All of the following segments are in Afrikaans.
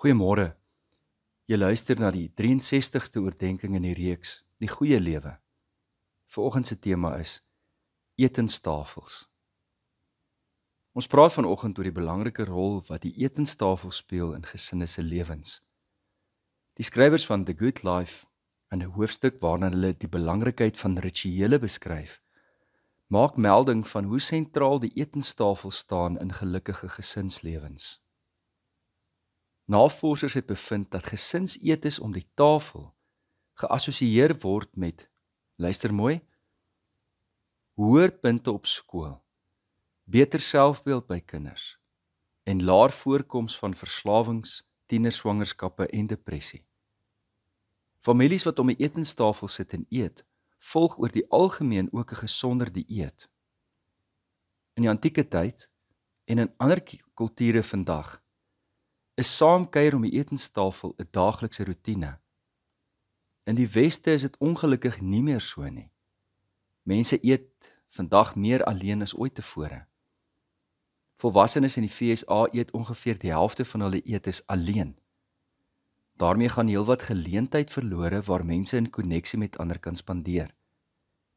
Goeiemôre. Jy luister na die 63ste oordenking in die reeks, Die Goeie Lewe. Vanoggend se tema is etenstafels. Ons praat vanoggend oor die belangrike rol wat die etenstafel speel in gesinne se lewens. Die skrywers van The Good Life, in 'n hoofstuk waarin hulle die belangrikheid van rituele beskryf, maak melding van hoe sentraal die etenstafel staan in gelukkige gesinslewens. Navorsers het bevind dat gesinsetes om die tafel geassosieer word met, luister mooi, hoër punte op skool, beter selfbeeld by kinders en laer voorkoms van verslawings, tienerswangerskappe en depressie. Families wat om die etenstafel sit en eet, volg oor die algemeen ook 'n gesonder dieet. In die antieke tyd en in ander kulture vandag is saamkuier om die etenstafel 'n daaglikse roetine. In die Weste is dit ongelukkig nie meer so nie. Mense eet vandag meer alleen as ooit tevore. Volwassenes in die VSA eet ongeveer die helfte van hulle etes alleen. Daarmee gaan heelwat geleentheid verlore waar mense in koneksie met ander kan spandeer.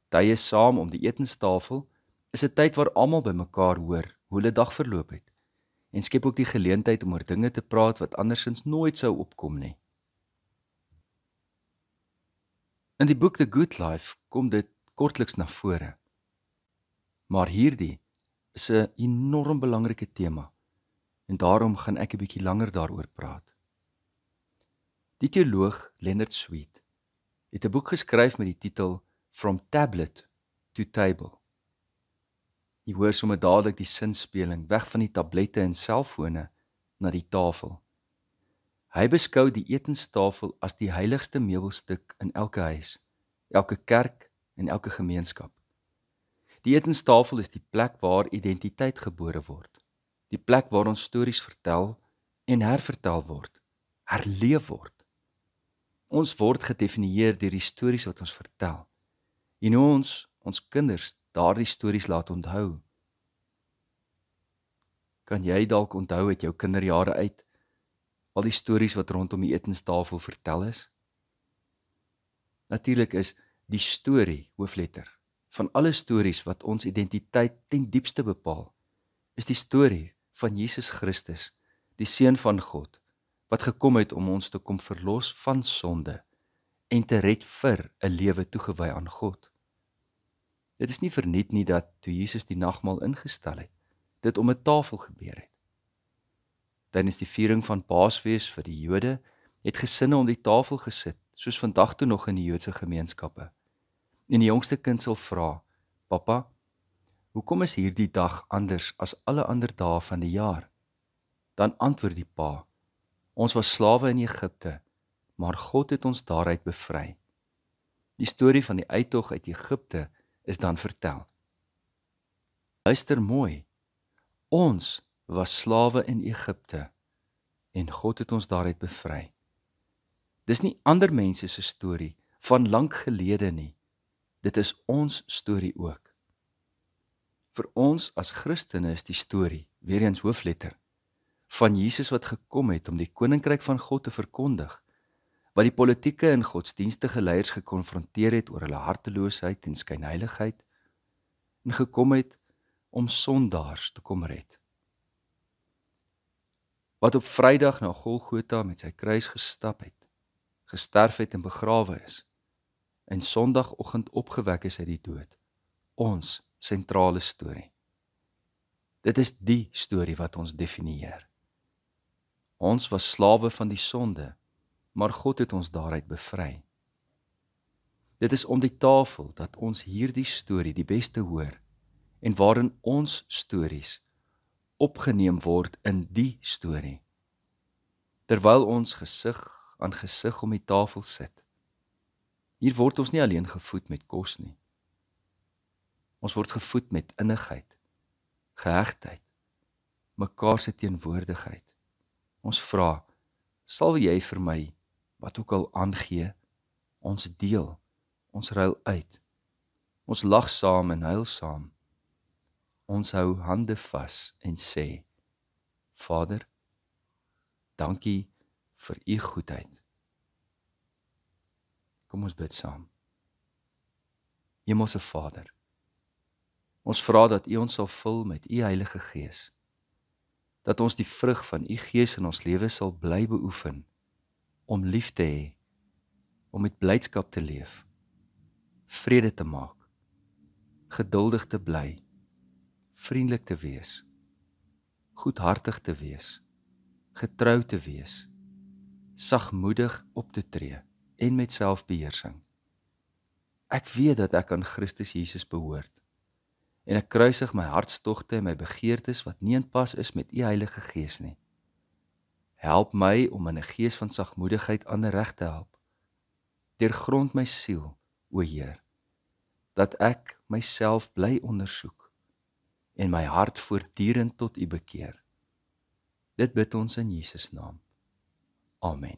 Tye saam om die etenstafel is 'n tyd waar almal by mekaar hoor hoe hulle dag verloop het en skep ook die geleentheid om oor dinge te praat wat andersins nooit sou opkom nie. In die boek The Good Life kom dit kortliks na vore. Maar hierdie is 'n enorm belangrike tema en daarom gaan ek 'n bietjie langer daaroor praat. Die teoloog Leonard Sweet het 'n boek geskryf met die titel From Tablet to Table. Jy hoor sommer dadelik die sinspeling weg van die tablette en selfone na die tafel. Hy beskou die etenstafel as die heiligste meubelstuk in elke huis, elke kerk en elke gemeenskap. Die etenstafel is die plek waar identiteit gebore word, die plek waar ons stories vertel en hervertel word, herleef word. Ons word gedefinieer deur die stories wat ons vertel, en hoe ons kinders daardie stories laat onthou. Kan jy dalk onthou uit jou kinderjare uit al die stories wat rondom die etenstafel vertel is? Natuurlik is die storie, hoofletter, van alle stories wat ons identiteit ten diepste bepaal, is die storie van Jesus Christus, die Seun van God, wat gekom het om ons te kom verlos van sonde en te red vir 'n lewe toegewy aan God. Dit is nie verniet nie dat toe Jesus die nagmaal ingestel het, dit om 'n tafel gebeur het. Tydens die viering van Paasfees vir die Jode het gesinne om die tafel gesit, soos vandag toe nog in die Joodse gemeenskappe. En die jongste kind sal vra, "Pappa, hoekom is hierdie dag anders as alle ander dae van die jaar?" Dan antwoord die pa, "Ons was slawe in Egipte, maar God het ons daaruit bevry." Die storie van die uittog uit Egipte is dan vertel. Luister mooi, ons was slawe in Egipte en God het ons daaruit bevry. Dis nie ander mense se storie van lank gelede nie. Dit is ons storie ook. Vir ons as Christene is die storie, weer eens hoofletter, van Jesus wat gekom het om die koninkryk van God te verkondig, wat die politieke en godsdienstige leiers gekonfronteer het oor hulle harteloosheid en skynheiligheid, en gekom het om sondaars te kom red. Wat op Vrydag na Golgotha met sy kruis gestap het, gesterf het en begrawe is, en Sondagoggend opgewek is uit die dood, ons sentrale storie. Dit is die storie wat ons definieer. Ons was slawe van die sonde, maar God het ons daaruit bevry. Dit is om die tafel dat ons hierdie storie die beste hoor, en waarin ons stories opgeneem word in die storie. Terwyl ons gesig aan gesig om die tafel sit. Hier word ons nie alleen gevoed met kos nie. Ons word gevoed met innigheid, gehegtheid, mekaar se teenwoordigheid. Ons vra, sal jy vir my wat ook al aangee? Ons deel, ons ruil uit. Ons lag saam en huil saam. Ons hou hande vas en sê, Vader, dankie vir u goedheid. Kom ons bid saam. Hemelse Vader, ons vra dat u ons sal vul met u Heilige Gees, dat ons die vrug van u Gees in ons lewe sal bly beoefen, om lief te hê, om met blydskap te leef, vrede te maak, geduldig te bly, vriendelik te wees, goedhartig te wees, getrou te wees, sagmoedig op te tree en met selfbeheersing. Ek weet dat ek aan Christus Jesus behoort en ek kruisig my hartstogte en my begeertes wat nie in pas is met u Heilige Gees nie. Help my om in 'n gees van sagmoedigheid ander reg te help. Deurgrond my siel, o Heer, dat ek myself bly ondersoek en my hart voortdurend tot u bekeer. Dit bid ons in Jesus naam. Amen.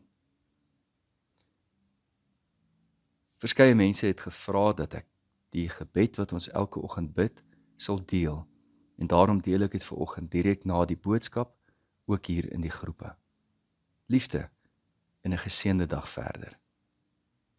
Verskeie mense het gevra dat ek die gebed wat ons elke oggend bid, sal deel. En daarom deel ek dit vanoggend direk na die boodskap, ook hier in die groepe. Liefde en 'n geseënde dag verder.